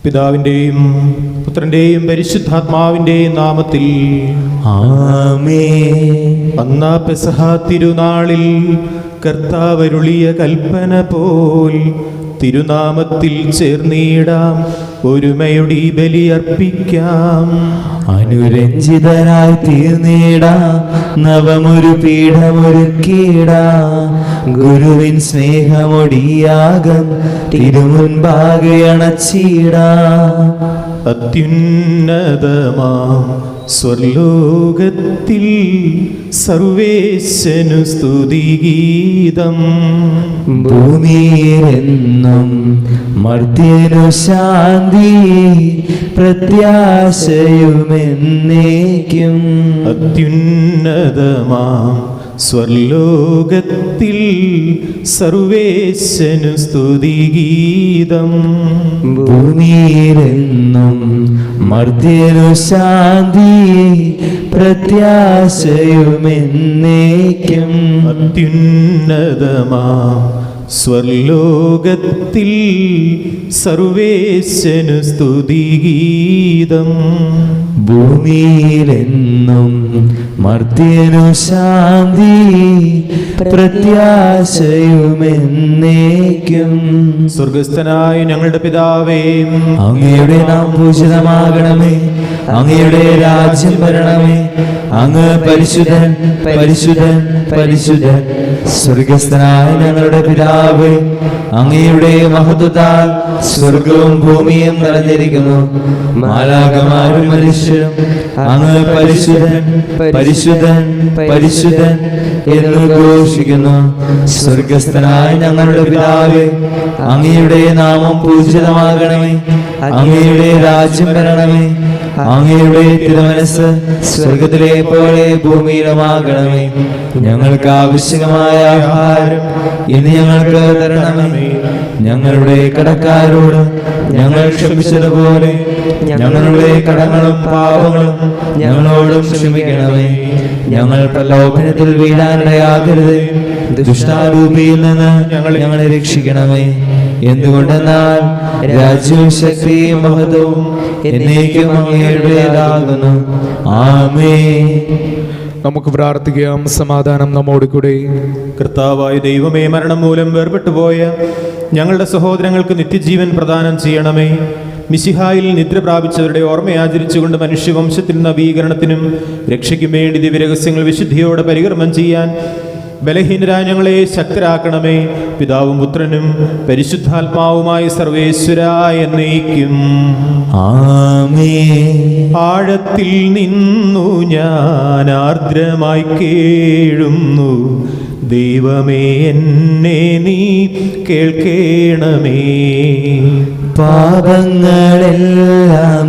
പിതാവിൻ്റെയും പുത്രൻ്റെയും പരിശുദ്ധാത്മാവിൻ്റെയും നാമത്തിൽ ആമേൻ. അന്നാ പെസഹ തിരുനാളിൽ കർത്താവരുളിയ കൽപ്പന പോൽ തിരുനാമത്തിൽ ചേർന്നിടാം, ഒരുമയുടെ ബലിയർപ്പിക്കാം. അനുരഞ്ജിതരായി തീർന്നിടാം, നവമൊരു പീഠമൊരുക്കിടാം. ഗുരുവിൻ സ്നേഹമൊടിയാകം തിരുമുൻപാകെ അണച്ചിടാം. അത്യുന്നതമാം സ്വർലോകത്തിൽ സർവേശനു സ്തുതിഗീതം. ഭൂമിയിലെന്നും മർത്യനു ശാന്തി, പ്രത്യാശയുമെന്നേക്കും. അത്യുന്നതമാം സ്വർലോകത്തിൽ സർവേശനു സ്തുതിഗീതം. ഭൂമിയിലെന്നും മർത്യനു ശാന്തി, പ്രത്യാശയുമെന്നേക്കും. അത്യുന്നതമാം സ്വർലോകത്തിൽ സർവേശനു സ്തുതിഗീതം. ഭൂമിയിലെന്നും മർത്യനു ശാന്തി, പ്രത്യാശയുമെന്നേക്കും. സ്വർഗസ്ഥനായ ഞങ്ങളുടെ പിതാവേ, അങ്ങയുടെ നാം പൂജിതമാകണമേ, അങ്ങയുടെ രാജ്യം വരണമേ. അങ്ങ് പരിശുദ്ധൻ പരിശുദ്ധൻ പരിശുദ്ധൻ. സ്വർഗസ്ഥനായ ഞങ്ങളുടെ പിതാവേ, അങ്ങയുടെ മഹത്വത്താൽ സ്വർഗവും ഭൂമിയും നിറഞ്ഞിരിക്കുന്നു. മാലാഖമാരും മനുഷ്യരും അങ്ങ് പരിശുദ്ധൻ പരിശുദ്ധൻ പരിശുദ്ധൻ എന്ന് ഘോഷിക്കുന്നു. സ്വർഗസ്ഥനായ ഞങ്ങളുടെ പിതാവേ, അങ്ങയുടെ നാമം പൂജിതമാകണമേ, അങ്ങയുടെ രാജ്യം വരണമേ. അങ്ങയുടെ തിരുമനസ്സ് സ്വർഗത്തിലെ പോലെ ഭൂമിയിലുമാകണമേ. ഞങ്ങൾക്ക് ആവശ്യമായ ആഹാരം ഇന്ന് ഞങ്ങൾക്ക് തരണമേ. ഞങ്ങളുടെ കടക്കാരോട് ഞങ്ങൾ ക്ഷമിച്ചതുപോലെ ഞങ്ങളുടെ കടങ്ങളും പാപങ്ങളും ഞങ്ങളോടും ക്ഷമിക്കണമേ. ഞങ്ങൾ പ്രലോഭനത്തിൽ വീഴാനിടയാകരുത്, ദുഷ്ടാരൂപിയിൽ നിന്ന് ഞങ്ങളെ രക്ഷിക്കണമേ. എന്തുകൊണ്ടെന്നാൽ രാജ്യവും ശക്തിയും മഹത്വവും എന്നേക്കും അങ്ങയുടേതാകുന്നു. ആമേൻ. നമുക്ക് പ്രാർത്ഥിക്കാം. സമാധാനം നമ്മോട് കൂടെ. കർത്താവായ ദൈവമേ, മരണം മൂലം വേർപെട്ടുപോയ ഞങ്ങളുടെ സഹോദരങ്ങൾക്ക് നിത്യജീവൻ പ്രദാനം ചെയ്യണമേ. മിശിഹായിൽ നിദ്ര പ്രാപിച്ചവരുടെ ഓർമ്മയാചരിച്ചുകൊണ്ട് മനുഷ്യവംശത്തിൽ നവീകരണത്തിനും രക്ഷയ്ക്കും വേണ്ടി ദിവ്യരഹസ്യങ്ങൾ വിശുദ്ധിയോടെ പരികർമ്മം ചെയ്യാൻ ബലഹീനരായ ഞങ്ങളെ ശക്തരാക്കണമേ. പിതാവും പുത്രനും പരിശുദ്ധാത്മാവുമായ സർവേശ്വരായ എന്നേക്കും ആമേൻ. ആഴത്തിൽ നിന്നു ഞാൻ ആർദ്രമായി കേഴുന്നു, ദൈവമേ എന്നെ നീ കേൾക്കേണമേ. പാപങ്ങളെല്ലാം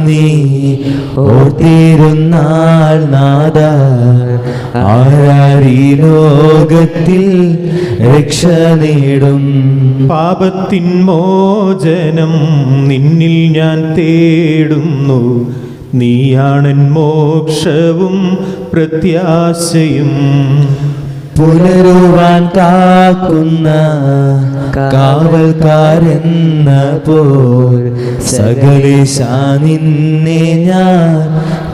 നീ ഓർത്തിരുന്നാൾ നാഥ, ആരാരീ ലോകത്തിൽ രക്ഷ നേടും. പാപത്തിൻ മോചനം നിന്നിൽ ഞാൻ തേടുന്നു, നീയാണൻ മോക്ഷവും പ്രത്യാശയും. പുലരുവാൻ കാക്കുന്ന കാവൽക്കാരെന്ന പോൽ സകലേശ നിന്നെ ഞാൻ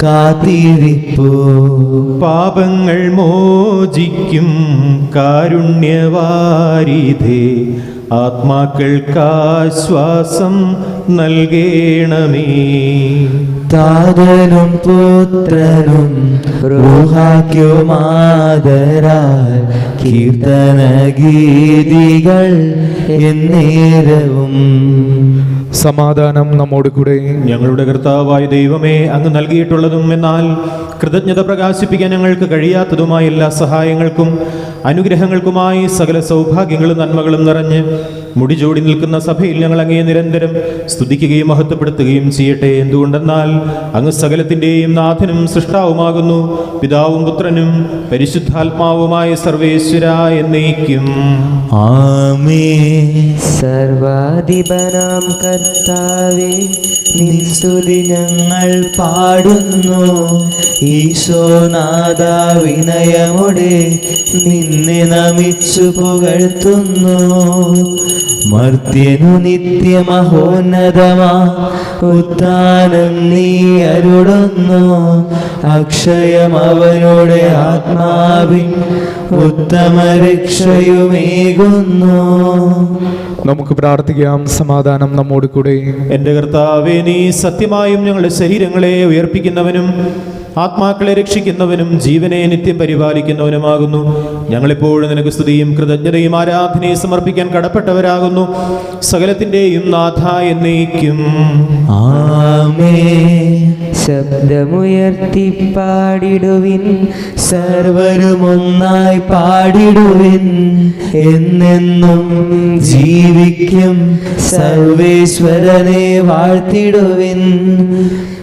കാത്തിരിപ്പു. പാപങ്ങൾ മോചിക്കും കാരുണ്യവാരിധേ, ആത്മാക്കൾക്കാശ്വാസം നൽകേണമേ. താതനും പുത്രനും റൂഹായ്ക്കുമാദരാൽ കീർത്തന ഗീതികൾ എന്നേരവും. സമാധാനം നമ്മോട് കൂടെ. ഞങ്ങളുടെ കർത്താവായ ദൈവമേ, അങ്ങ് നൽകിയിട്ടുള്ളതും എന്നാൽ കൃതജ്ഞത പ്രകാശിപ്പിക്കാൻ ഞങ്ങൾക്ക് കഴിയാത്തതുമായ എല്ലാ സഹായങ്ങൾക്കും അനുഗ്രഹങ്ങൾക്കുമായി സകല സൗഭാഗ്യങ്ങളും നന്മകളും നിറഞ്ഞ് മുടിചൂടി നിൽക്കുന്ന സഭയിൽ ഞങ്ങൾ അങ്ങേ നിരന്തരം സ്തുതിക്കുകയും മഹത്വപ്പെടുത്തുകയും ചെയ്യട്ടെ. എന്തുകൊണ്ടെന്നാൽ അങ്ങ് സകലത്തിൻ്റെയും നാഥനും സൃഷ്ടാവുമാകുന്നു. പിതാവും പുത്രനും പരിശുദ്ധാത്മാവുമായ സർവേശ്വരായ എന്നേക്കും ആമേൻ. സർവാധിപനാം കർത്താവേ, നിൻ സ്തുതി ഞങ്ങൾ പാടുന്നു. ഈശോനാഥ വിനയമോടെ നിൻ നിന്നെ നമിച്ചു പുകഴ്ത്തുന്നു. മർത്യനു നിത്യമഹോന്നതമാ ഉത്ഥാനം നീ അരുളുന്നു. അക്ഷയം അവനുടെ ആത്മാവിൻ ഉത്തമ രക്ഷയുമേകുന്നു. നമുക്ക് പ്രാർത്ഥിക്കാം. സമാധാനം നമ്മോട് കൂടെ. എന്റെ കർത്താവേ, നീ സത്യമായും ഞങ്ങളുടെ ശരീരങ്ങളെ ഉയർപ്പിക്കുന്നവനും ആത്മാക്കളെ രക്ഷിക്കുന്നവനും ജീവനെ നിത്യം പരിപാലിക്കുന്നവനുമാകുന്നു. ഞങ്ങളെപ്പോഴും നിനക്ക് സ്തുതിയും കൃതജ്ഞതയും ആരാധനയും സമർപ്പിക്കാൻ കടപ്പെട്ടവരാകുന്നു. സകലത്തിന്റെയും നാഥ എന്നേക്കും ആമേൻ. ശബ്ദമുയർത്തി പാടിടുവിൻ, സർവരുമൊന്നായി പാടിടുവിൻ. എന്നെന്നും ജീവിക്കും സർവേശ്വരനെ വാഴ്ത്തിടുവിൻ.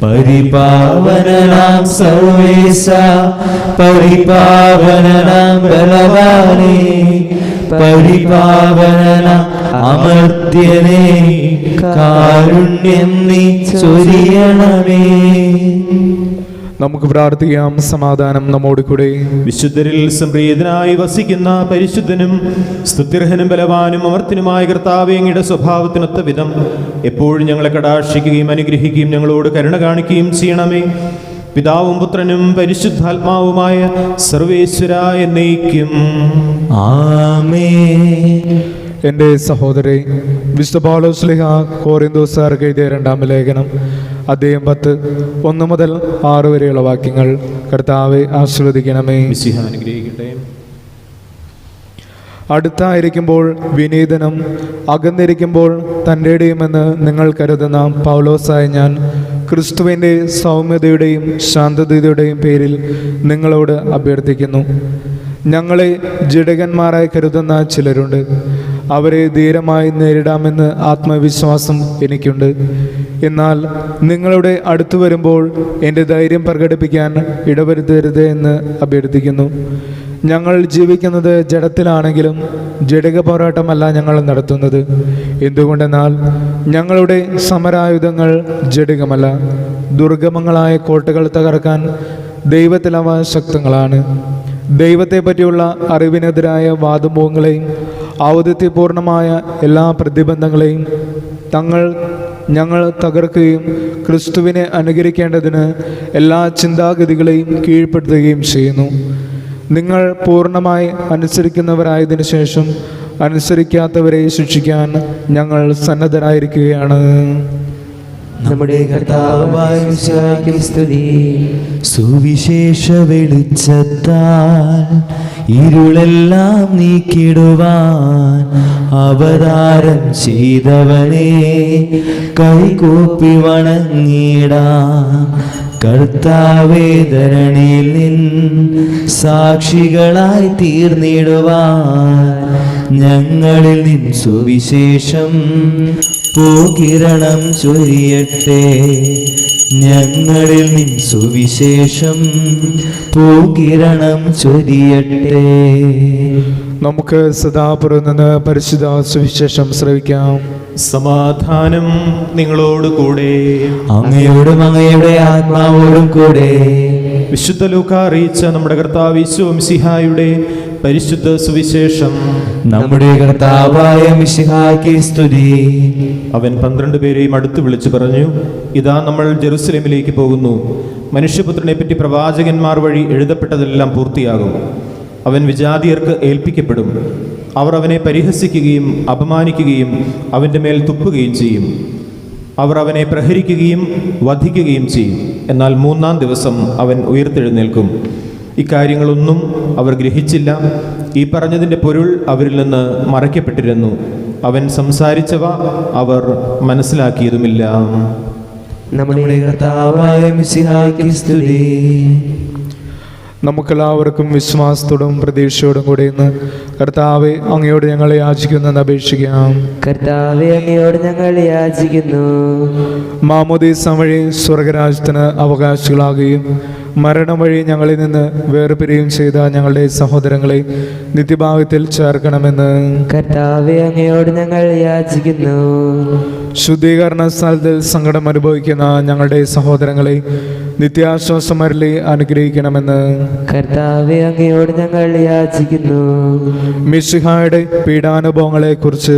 പരിപാവനനാം സർവേശ, പരിപാവനനാം ബലവാനേ, പരിപാവനനാം അമർത്യനേ, കാരുണ്യം നീ ചൊരിയണമേ. നമുക്ക് പ്രാർത്ഥിക്കാം. സമാധാനം നമ്മോട് കൂടെ. വിശുദ്ധരിൽ സംപ്രീതനായി വസിക്കുന്ന പരിശുദ്ധനും സ്തുത്യർഹനും ബലവാനും അമർത്തിനുമായ കർത്താവേ, അങ്ങയുടെ സ്വഭാവത്തിനൊത്ത വിധം എപ്പോഴും ഞങ്ങളെ കടാക്ഷിക്കുകയും അനുഗ്രഹിക്കുകയും ഞങ്ങളോട് കരുണ കാണിക്കുകയും ചെയ്യണമേ. പിതാവും പുത്രനും പരിശുദ്ധാത്മാവുമായ സർവേശ്വര എന്നേക്കും ആമേൻ. എൻ്റെ സഹോദരേ, വിശുദ്ധ പൗലോസ് ശ്ലീഹ കൊരിന്തോസുകാർക്ക് എഴുതിയ 2-ാം ലേഖനം അധ്യായം 10 1 മുതൽ 6 വരെയുള്ള വാക്യങ്ങൾ. കർത്താവെ ആശീർവദിക്കണമേ. മിശിഹ അനുഗ്രഹിക്കട്ടെ. അടുത്തായിരിക്കുമ്പോൾ വിനീതനും അകന്നിരിക്കുമ്പോൾ തൻ്റെ ഇടയുമെന്ന് നിങ്ങൾ കരുതുന്ന പൗലോസായ ഞാൻ ക്രിസ്തുവിൻ്റെ സൗമ്യതയുടെയും ശാന്തതയുടെയും പേരിൽ നിങ്ങളോട് അഭ്യർത്ഥിക്കുന്നു. ഞങ്ങളെ ജഡകന്മാരായി കരുതുന്ന ചിലരുണ്ട്. അവരെ ധീരമായി നേരിടാമെന്ന് ആത്മവിശ്വാസം എനിക്കുണ്ട്. എന്നാൽ നിങ്ങളുടെ അടുത്തു വരുമ്പോൾ എൻ്റെ ധൈര്യം പ്രകടിപ്പിക്കാൻ ഇടവരുത്തരുത് എന്ന് അഭ്യർത്ഥിക്കുന്നു. ഞങ്ങൾ ജീവിക്കുന്നത് ജഡത്തിലാണെങ്കിലും ജഡിക പോരാട്ടമല്ല ഞങ്ങൾ നടത്തുന്നത്. എന്തുകൊണ്ടെന്നാൽ ഞങ്ങളുടെ സമരായുധങ്ങൾ ജഡികമല്ല. ദുർഗമങ്ങളായ കോട്ടകൾ തകർക്കാൻ ദൈവത്തിൽ അവ ശക്തങ്ങളാണ്. ദൈവത്തെ പറ്റിയുള്ള അറിവിനെതിരായ വാദമുഖങ്ങളെയും ഔദിത്യപൂർണമായ എല്ലാ പ്രതിബന്ധങ്ങളെയും ഞങ്ങൾ തകർക്കുകയും ക്രിസ്തുവിനെ അനുകരിക്കേണ്ടതിന് എല്ലാ ചിന്താഗതികളെയും കീഴ്പ്പെടുത്തുകയും ചെയ്യുന്നു. നിങ്ങൾ പൂർണ്ണമായി അനുസരിക്കുന്നവരായതിനു ശേഷം അനുസരിക്കാത്തവരെ ശിക്ഷിക്കാൻ ഞങ്ങൾ സന്നദ്ധരായിരിക്കുകയാണ്. നമ്മുടെ കർത്താവായ മിശിഹായ്ക്ക് സ്തുതി. സുവിശേഷ വെളിച്ചത്താൽ ഇരുളെല്ലാം നീക്കിടുവാൻ അവതാരം ചെയ്തവനെ കൈകൂപ്പി വണങ്ങിടാം. കർത്താവേ, ധരണിയിൽ നിൻ സാക്ഷികളായി തീർന്നിടുവാൻ ഞങ്ങളിൽ നിൻ സുവിശേഷം പൂകിരണം ചൊരിയട്ടെ. ഞങ്ങളിൽ നിൻ സുവിശേഷം പൂകിരണം ചൊരിയട്ടെ. നമുക്ക് സദാപുരം നിന്ന് പരിശുദ്ധ സുവിശേഷം ശ്രവിക്കാം. സമാധാനം നിങ്ങളോട് കൂടെ. അങ്ങയോടും അങ്ങയുടെ ആത്മാവോടും കൂടെ. വിശുദ്ധ ലൂക്കാ അറിയിച്ച നമ്മുടെ കർത്താവ് യേശു മിശിഹായുടെ പരിശുദ്ധ സുവിശേഷം. നമ്മുടെ കർത്താവായ മിശിഹായ്ക്ക് സ്തുതി. അവൻ 12 പേരെയും അടുത്ത് വിളിച്ചു പറഞ്ഞു, ഇതാ നമ്മൾ ജെറുസലേമിലേക്ക് പോകുന്നു. മനുഷ്യപുത്രനെ പറ്റി പ്രവാചകന്മാർ വഴി എഴുതപ്പെട്ടതെല്ലാം പൂർത്തിയാകും. അവൻ വിജാതിയർക്ക് ഏൽപ്പിക്കപ്പെടും. അവർ അവനെ പരിഹസിക്കുകയും അപമാനിക്കുകയും അവൻ്റെ മേൽ തുപ്പുകയും ചെയ്യും. അവർ അവനെ പ്രഹരിക്കുകയും വധിക്കുകയും ചെയ്യും. എന്നാൽ 3-ാം ദിവസം അവൻ ഉയർത്തെഴുന്നേൽക്കും. ഇക്കാര്യങ്ങളൊന്നും അവർ ഗ്രഹിച്ചില്ല. ഈ പറഞ്ഞതിൻ്റെ പൊരുൾ അവരിൽ നിന്ന് മറയ്ക്കപ്പെട്ടിരുന്നു. അവൻ സംസാരിച്ചവ അവർ മനസ്സിലാക്കിയതുമില്ല. നമ്മുടെ കർത്താവായ മിശിഹായ്ക്ക് സ്തുതി. നമുക്കെല്ലാവർക്കും വിശ്വാസത്തോടും പ്രതീക്ഷയോടും കൂടെ ഇന്ന് കർത്താവെ അങ്ങയോട് ഞങ്ങളെ യാചിക്കുന്നെന്ന് അപേക്ഷിക്കാം. കർത്താവെ, അങ്ങയോട് ഞങ്ങൾ യാചിക്കുന്നു. മാമോദീസ വഴി സ്വർഗരാജ്യത്തിന് അവകാശികളാകുകയും മരണം വഴി ഞങ്ങളിൽ നിന്ന് വേർപിരിയും ചെയ്ത ഞങ്ങളുടെ സഹോദരങ്ങളെ നിത്യഭാഗ്യത്തിൽ ചേർക്കണമെന്ന് കർത്താവെ, അങ്ങയോട് ഞങ്ങൾ യാചിക്കുന്നു. ശുദ്ധീകരണ സ്ഥലത്തിൽ സങ്കടം അനുഭവിക്കുന്ന ഞങ്ങളുടെ സഹോദരങ്ങളെ നിത്യാശ്വാസം അരുളി അനുഗ്രഹിക്കണമെന്ന് കർത്താവെ അങ്ങയോട് ഞങ്ങൾ യാചിക്കുന്നു. മിശിഹായുടെ പീഡാനുഭവങ്ങളെക്കുറിച്ച്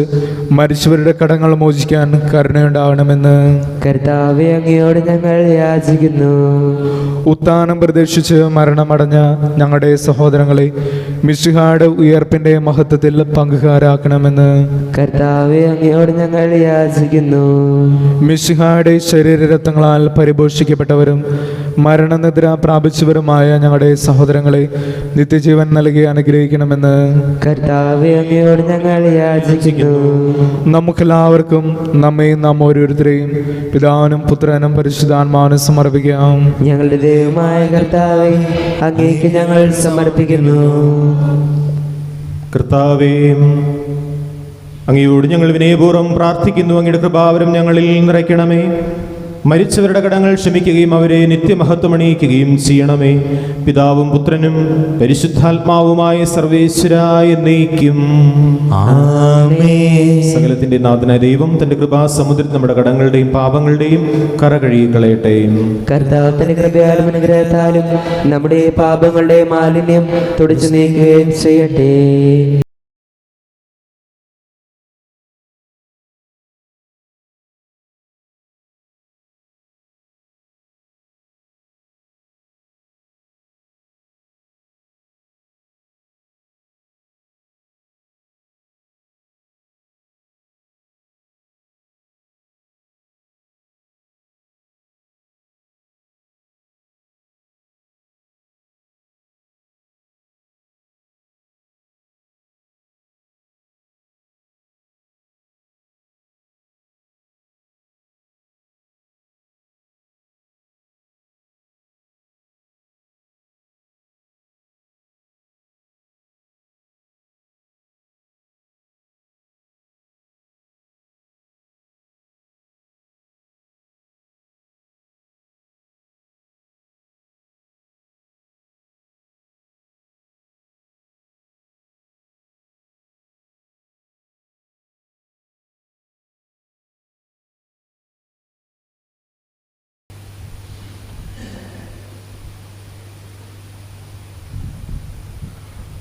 മരിച്ചവരുടെ കടങ്ങൾ മോചിക്കാൻ കരുണയുണ്ടാവണമെന്ന് കർത്താവെ അങ്ങയോട് ഞങ്ങൾ യാചിക്കുന്നു. ഉത്ഥാനം പ്രതീക്ഷിച്ച് മരണമടഞ്ഞ ഞങ്ങളുടെ സഹോദരങ്ങളെ മിശിഹായുടെ ഉയർപ്പിന്റെ മഹത്വത്തിൽ പങ്കുകാരാക്കണമെന്ന് കർത്താവെ അങ്ങയോട് ഞങ്ങൾ യാചിക്കുന്നു. മിശിഹായുടെ ശരീരരത്നങ്ങളാൽ പരിപോഷിക്കപ്പെട്ടവരും മരണനിദ്ര പ്രാപിച്ചവരുമായ ഞങ്ങളുടെ സഹോദരങ്ങളെ നിത്യജീവൻ നൽകി അനുഗ്രഹിക്കണമെന്ന് കർത്താവെ അങ്ങയോട് ഞങ്ങൾ യാചിക്കുന്നു. നമുക്കെല്ലാവർക്കും നമ്മയും നാം ഓരോരുത്തരെയും പിതാവിനും പുത്രനും പരിശുദ്ധാത്മാവിനും സമർപ്പിക്കാം. ഞങ്ങളുടെ ദൈവമായ കർത്താവെ അങ്ങേക്ക് ഞങ്ങൾ സമർപ്പിക്കുന്നു. കർത്താവേ, അങ്ങയോട് ഞങ്ങൾ വിനയപൂർവ്വം പ്രാർത്ഥിക്കുന്നു. അങ്ങയുടെ കൃപാവരം ഞങ്ങളിൽ നിറയ്ക്കണമേ. മരിച്ചവരുടെ കടങ്ങൾ ക്ഷമിക്കുകയും അവരെ നിത്യമഹത്വമണിയിക്കുകയും ചെയ്യണമേ. പിതാവും പുത്രനും പരിശുദ്ധാത്മാവുമായ സർവേശ്വരായ എന്നേക്കും ആമേൻ. സകലത്തിന്റെ നാഥനായ ദൈവം തന്റെ കൃപാസമുദ്രത്തിൽ നമ്മുടെ കടങ്ങളുടെയും പാപങ്ങളുടെയും കറ കഴുകിക്കളയട്ടെ. കർത്താവിന്റെ കൃപയാലും അനുഗ്രഹത്താലും നമ്മുടെ പാപങ്ങളുടെ മാലിന്യം തുടച്ചു നീക്കുകയും ചെയ്യട്ടെ.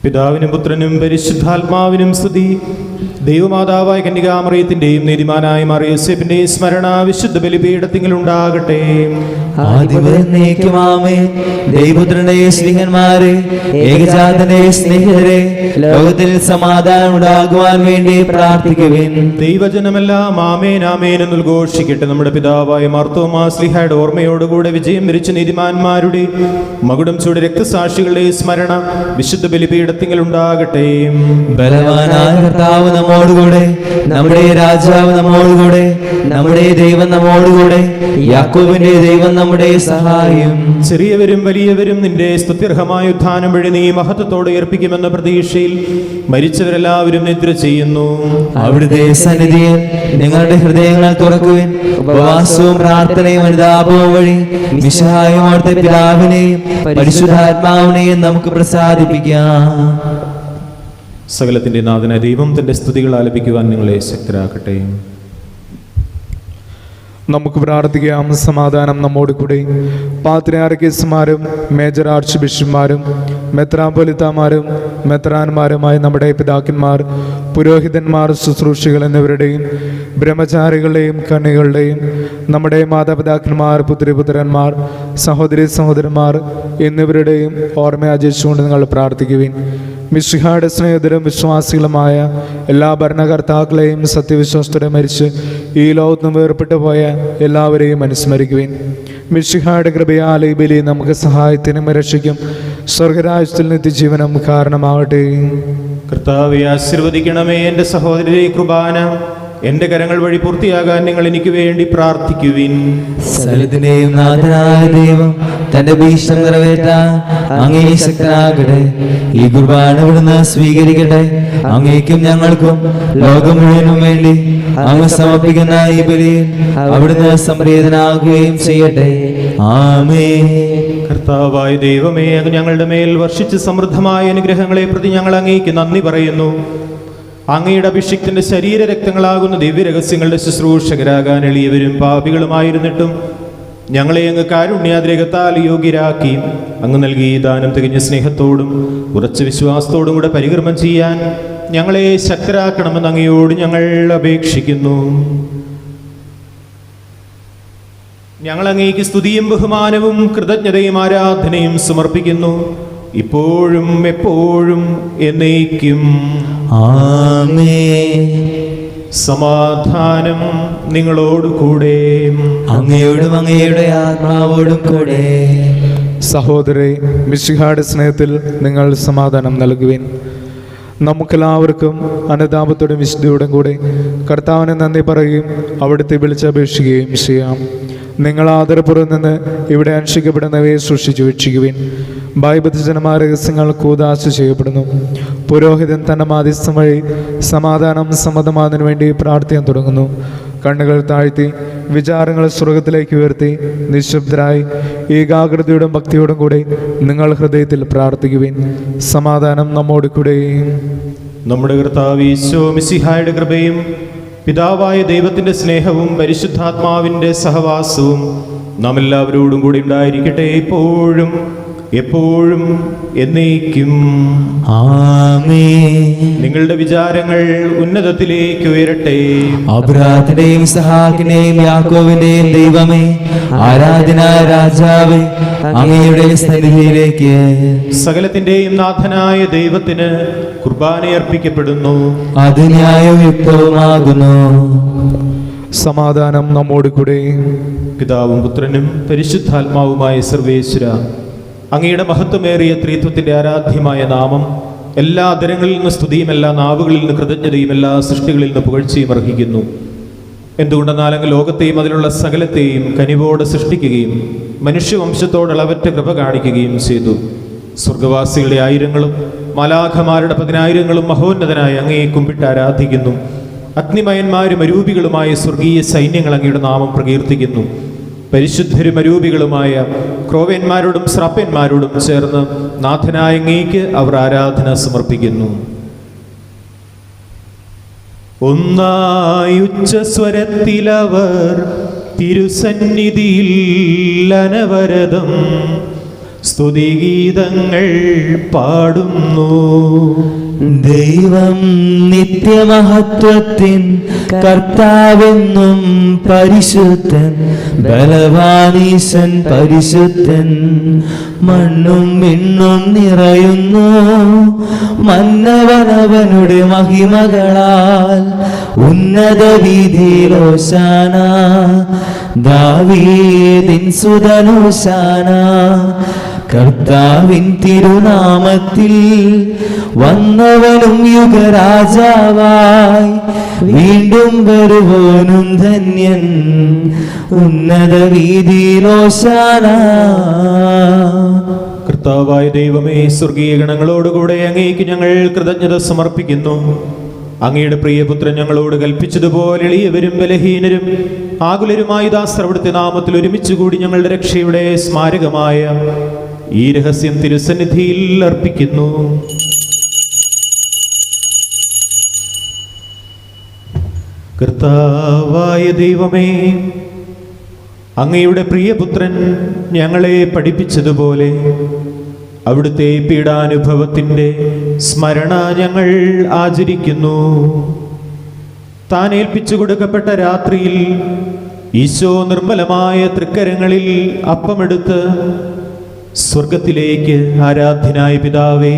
പിതാവിനും പുത്രനും പരിശുദ്ധാത്മാവിനും സ്തുതി. ദൈവമാതാവായ കന്യകാമറിയത്തിന്റെയും നീതിമാനായ മറിയോസേപ്പിന്റെയും സ്മരണ വിശുദ്ധ ബലിപീഠത്തിങ്കിൽ ഉണ്ടാകട്ടെ. ദൈവപുത്രന്റെ സ്നേഹന്മാരെ, ഏകജാതന്റെ സ്നേഹിതരെ, ലോകത്തിൽ സമാധാനം ഉണ്ടാകുവാൻ വേണ്ടി പ്രാർത്ഥിക്കുവിൻ. ദൈവജനമെല്ലാം ആമേൻ ആമേൻ എന്ന് ഉദ്ഘോഷിക്കട്ടെ. നമ്മുടെ പിതാവായ മാർത്തോമാ ശ്ലീഹായുടെ ഓർമ്മയോടുകൂടെ വിജയം വരിച്ച നീതിമാന്മാരുടെ മകുടം ചൂട് രക്തസാക്ഷികളുടെ സ്മരണ വിശുദ്ധ ബലിപീഠത്തിങ്കിൽ ഉണ്ടാകട്ടെ. ബലവാനായ കർത്താവ് നമ്മോടുകൂടെ, നമ്മുടെ രാജാവ് നമ്മോടുകൂടെ, നമ്മുടെ ദൈവം നമ്മോടുകൂടെ, യാക്കോബിന്റെ ദൈവം നമ്മുടെ സഹായം. ചെറിയവരും വലിയവരും നിന്റെ സ്തുത്യർഹമായ ഉത്ഥാനം വഴി നീ മഹത്വത്തോടെ ഉയർപ്പിക്കുമെന്ന പ്രതീക്ഷയിൽ മരിച്ചവരെല്ലാവരും നിദ്ര ചെയ്യുന്നു. അവിടുത്തെ സന്നിധിയിൽ നിങ്ങളുടെ ഹൃദയങ്ങൾ തുറക്കുവിൻ. ഉപവാസവും പ്രാർത്ഥനയും അനുതാപവും വഴി മിശിഹായും അവിടുത്തെ പിതാവിനെയും പരിശുദ്ധാത്മാവിനെയും നമുക്ക് പ്രസാദിപ്പിക്കാം. സകലത്തിന്റെ നാഥനായ ദൈവം തന്റെ സ്തുതികൾ ആലപിക്കുവാൻ നിങ്ങളെ ശക്തരാക്കട്ടെ. നമുക്ക് പ്രാർത്ഥിക്കാം. സമാധാനം നമ്മോട് കൂടെ. പാത്രിയാർക്കീസുമാരും മേജർ ആർച്ച് ബിഷപ്പ്മാരും മെത്രാപ്പൊലിത്താമാരും മെത്രാന്മാരുമായ നമ്മുടെ പിതാക്കന്മാർ, പുരോഹിതന്മാർ, ശുശ്രൂഷികൾ എന്നിവരുടെയും ബ്രഹ്മചാരികളുടെയും കന്യകളുടെയും നമ്മുടെ മാതാപിതാക്കന്മാർ, പുത്രിപുത്രന്മാർ, സഹോദരി സഹോദരന്മാർ എന്നിവരുടെയും ഓർമ്മ ആചരിച്ചുകൊണ്ട് നിങ്ങൾ പ്രാർത്ഥിക്കുവിൻ. മിശിഹായുടെ സ്നേഹിതരും വിശ്വാസികളുമായ എല്ലാ ഭരണകർത്താക്കളെയും സത്യവിശ്വാസത്തോടെ മരിച്ച് ഈ ലോകത്ത് നിന്ന് വേർപെട്ടു പോയ എല്ലാവരെയും അനുസ്മരിക്കുവിൻ. മിശിഹായുടെ കൃപയാൽ ഈ ബലി നമുക്ക് സഹായത്തിനും രക്ഷയ്ക്കും സ്വർഗരാജ്യത്തിൽ നിത്യജീവനം കാരണമാവട്ടെ. കർത്താവെ ആശീർവദിക്കണമേ. എൻ്റെ സഹോദരരെ, കുർബാന എൻ്റെ കരങ്ങൾ വഴി പൂർത്തിയാകാൻ നിങ്ങൾ എനിക്ക് വേണ്ടി പ്രാർത്ഥിക്കുവിൻ. സകലത്തിന്റെയും നാഥനായ ദൈവം തന്റെ ഭീഷണം നിറവേറ്റാൻ അങ്ങേ ശക്തനാകട്ടെ. ഈ കുർബാന ഇവിടുന്ന് സ്വീകരിക്കട്ടെ. അങ്ങേക്കും ഞങ്ങൾക്കും ലോകം മുഴുവനും വേണ്ടി അങ്ങ് സമർപ്പിക്കുന്ന ഈ ബലിയിൽ അവിടുന്ന് സംപ്രീതനാകുകയും ചെയ്യട്ടെ. ആമേൻ. കർത്താവായ ദൈവമേ, അങ്ങ് ഞങ്ങളുടെ മേൽ വർഷിച്ച് സമൃദ്ധമായ അനുഗ്രഹങ്ങളെ പ്രതി ഞങ്ങൾ അങ്ങേക്ക് നന്ദി പറയുന്നു. അങ്ങയുടെ അഭിഷിക്തന്റെ ശരീരരക്തങ്ങളാകുന്ന ദിവ്യരഹസ്യങ്ങളുടെ ശുശ്രൂഷകരാകാൻ എളിയവരും പാപികളുമായിരുന്നിട്ടും ഞങ്ങളെ അങ്ങ് കാരുണ്യാതിരകത്താൽ യോഗ്യരാക്കി അങ്ങ് നൽകി ദാനം തികഞ്ഞ സ്നേഹത്തോടും ഉറച്ച വിശ്വാസത്തോടും കൂടെ പരികർമ്മം ചെയ്യാൻ ഞങ്ങളെ ശക്തരാക്കണമെന്ന് അങ്ങയോട് ഞങ്ങൾ അപേക്ഷിക്കുന്നു. ഞങ്ങൾ അങ്ങേക്ക് സ്തുതിയും ബഹുമാനവും കൃതജ്ഞതയും ആരാധനയും സമർപ്പിക്കുന്നു, ഇപ്പോഴും എപ്പോഴും എന്നേക്കും. ആമേൻ. സമാധാനം നിങ്ങളോടുകൂടെ. അങ്ങയോടും അങ്ങയുടെ ആത്മാവോടും കൂടെ. സഹോദരരെ, മിശിഹായുടെ സ്നേഹത്തിൽ നിങ്ങൾ സമാധാനം നൽകുവിൻ. നമുക്കെല്ലാവർക്കും അനുതാപത്തോടും വിശുദ്ധിയോടും കൂടെ കർത്താവിനെ നന്ദി പറയുകയും അവിടുത്തെ വിളിച്ചപേക്ഷിക്കുകയും ചെയ്യാം. നിങ്ങൾ ആദരപുറം നിന്ന് ഇവിടെ അനുഷ്ഠിക്കപ്പെടുന്നവയെ സൂക്ഷിച്ചു വീക്ഷിക്കുവിൻ. ഭയബദ്ധജനമായ രഹസ്യങ്ങൾ കൂദാശ ചെയ്യപ്പെടുന്നു. പുരോഹിതൻ തൻ്റെ മാധ്യസ്ഥം വഴി സമാധാനം സമ്മതമാകുന്നതിന് വേണ്ടി പ്രാർത്ഥിക്കാൻ തുടങ്ങുന്നു. കണ്ണുകൾ താഴ്ത്തി വിചാരങ്ങൾ സ്വർഗത്തിലേക്ക് ഉയർത്തി നിശബ്ദരായി ഏകാഗ്രതയോടും ഭക്തിയോടും കൂടെ നിങ്ങൾ ഹൃദയത്തിൽ പ്രാർത്ഥിക്കുവിൻ. സമാധാനം നമ്മോട് കൂടെ. നമ്മുടെ കർത്താവ് ഈശോ മിശിഹായുടെ കൃപയും പിതാവായ ദൈവത്തിന്റെ സ്നേഹവും പരിശുദ്ധാത്മാവിന്റെ സഹവാസവും നാം എല്ലാവരോടും കൂടി ഉണ്ടായിരിക്കട്ടെ, എപ്പോഴും എപ്പോഴും എന്നേക്കും. ആമേൻ. നിങ്ങളുടെ വിചാരങ്ങൾ ഉന്നതത്തിലേക്ക് ഉയരട്ടെ. അബ്രാഹാമിന്റെയും ഇസ്ഹാക്കിന്റെയും യാക്കോബിന്റെയും ദൈവമേ, ആരാധന രാജാവേ, അങ്ങയുടെ സന്നിധിയിലേക്ക് സകലത്തിന്റെയും നാഥനായ ദൈവത്തിന് കുർബാന അർപ്പിക്കപ്പെടുന്നു. അത് ന്യായയുക്തവുമാകുന്നു. സമാധാനം നമ്മോട് കൂടെ. പിതാവും പുത്രനും പരിശുദ്ധാത്മാവുമായ സർവേശ്വര, അങ്ങയുടെ മഹത്വമേറിയ ത്രിത്വത്തിന്റെ ആരാധ്യമായ നാമം എല്ലാ അധരങ്ങളിൽ നിന്ന് സ്തുതിയും എല്ലാ നാവുകളിൽ നിന്ന് കൃതജ്ഞതയും എല്ലാ സൃഷ്ടികളിൽ നിന്ന് പുകഴ്ചയും അർഹിക്കുന്നു. എന്തുകൊണ്ടെന്നാൽ അങ്ങ് ലോകത്തെയും അതിലുള്ള സകലത്തെയും കനിവോടെ സൃഷ്ടിക്കുകയും മനുഷ്യവംശത്തോട് അളവറ്റ കൃപ കാണിക്കുകയും ചെയ്തു. സ്വർഗവാസികളുടെ ആയിരങ്ങളും മാലാഖമാരുടെ 10,000-ങ്ങളും മഹോന്നതനായ അങ്ങയെ കുമ്പിട്ട് ആരാധിക്കുന്നു. അഗ്നിമയന്മാരും അരൂപികളുമായ സ്വർഗീയ സൈന്യങ്ങൾ അങ്ങയുടെ നാമം പ്രകീർത്തിക്കുന്നു. പരിശുദ്ധരും അരൂപികളുമായ ക്രോവ്യന്മാരോടും ശ്രാപ്യന്മാരോടും ചേർന്ന് നാഥനായ അങ്ങേക്ക് അവർ ആരാധന സമർപ്പിക്കുന്നു. ഒന്നായി ഉച്ചസ്വരത്തിലവർ തിരുസന്നിധിയിൽ അനവരതം സ്തുതിഗീതങ്ങൾ പാടുന്നു. ദൈവം നിത്യമഹത്വത്തിൻ കർത്താവെന്നും പരിശുദ്ധൻ, ബലവാനീശൻ പരിശുദ്ധൻ. മണ്ണും വിണ്ണും നിറയുന്നു മന്നവനവനുടെ മഹിമകളാൽ. ഉന്നത വീതിയിൽ ഹോശാന, ദാവീദിൻ സുതനോശാന. കർത്താവിൻ തിരുനാമത്തിൽ വന്നവനും യുഗരാജാവായി വീണ്ടും വരുവോനും ധന്യൻ. ഉന്നത വീതിയിൽ ഹോശാന. കർത്താവായ ദൈവമേ, സ്വർഗീയ ഗണങ്ങളോടുകൂടെ അങ്ങേക്ക് ഞങ്ങൾ കൃതജ്ഞത സമർപ്പിക്കുന്നു. അങ്ങയുടെ പ്രിയപുത്രൻ ഞങ്ങളോട് കൽപ്പിച്ചതുപോലെ എളിയവരും ബലഹീനരും ആകുലരുമായി ദാസർ അവിടുത്തെ നാമത്തിൽ ഒരുമിച്ചുകൂടി ഞങ്ങളുടെ രക്ഷയുടെ സ്മാരകമായ ഈ രഹസ്യം തിരുസന്നിധിയിൽ അർപ്പിക്കുന്നു. കർത്താവായ ദൈവമേ, അങ്ങയുടെ പ്രിയപുത്രൻ ഞങ്ങളെ പഠിപ്പിച്ചതുപോലെ അവിടുത്തെ പീഡാനുഭവത്തിൻ്റെ സ്മരണ ഞങ്ങൾ ആചരിക്കുന്നു. താൻ ഏൽപ്പിച്ചു കൊടുക്കപ്പെട്ട രാത്രിയിൽ ഈശോ നിർമ്മലമായ തൃക്കരങ്ങളിൽ അപ്പമെടുത്ത് സ്വർഗത്തിലേക്ക് ആരാധ്യനായ പിതാവേ,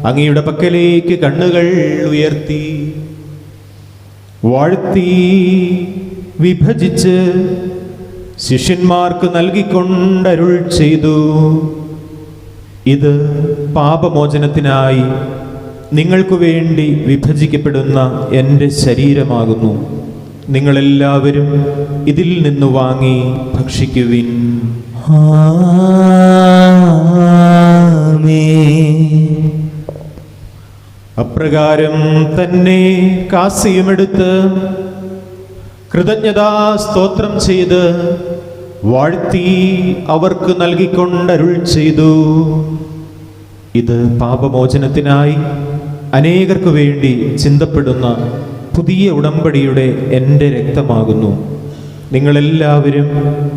അങ്ങയുടെ പക്കലേക്ക് കണ്ണുകൾ ഉയർത്തി വാഴ്ത്തി വിഭജിച്ച് ശിഷ്യന്മാർക്ക് നൽകിക്കൊണ്ടരുൾ ചെയ്തു. ഇത് പാപമോചനത്തിനായി നിങ്ങൾക്ക് വേണ്ടി വിഭജിക്കപ്പെടുന്ന എൻ്റെ ശരീരമാകുന്നു. നിങ്ങളെല്ലാവരും ഇതിൽ നിന്ന് വാങ്ങി ഭക്ഷിക്കുവിൻ. അപ്രകാരം തന്നെ കാസിയുമെടുത്ത് കൃതജ്ഞതാ സ്തോത്രം ചെയ്ത് വാഴ്ത്തി അവർക്ക് നൽകിക്കൊണ്ടരുൾ ചെയ്തു. ഇത് പാപമോചനത്തിനായി അനേകർക്ക് വേണ്ടി ചിന്തപ്പെടുന്ന പുതിയ ഉടമ്പടിയുടെ എൻ്റെ രക്തമാകുന്നു. നിങ്ങളെല്ലാവരും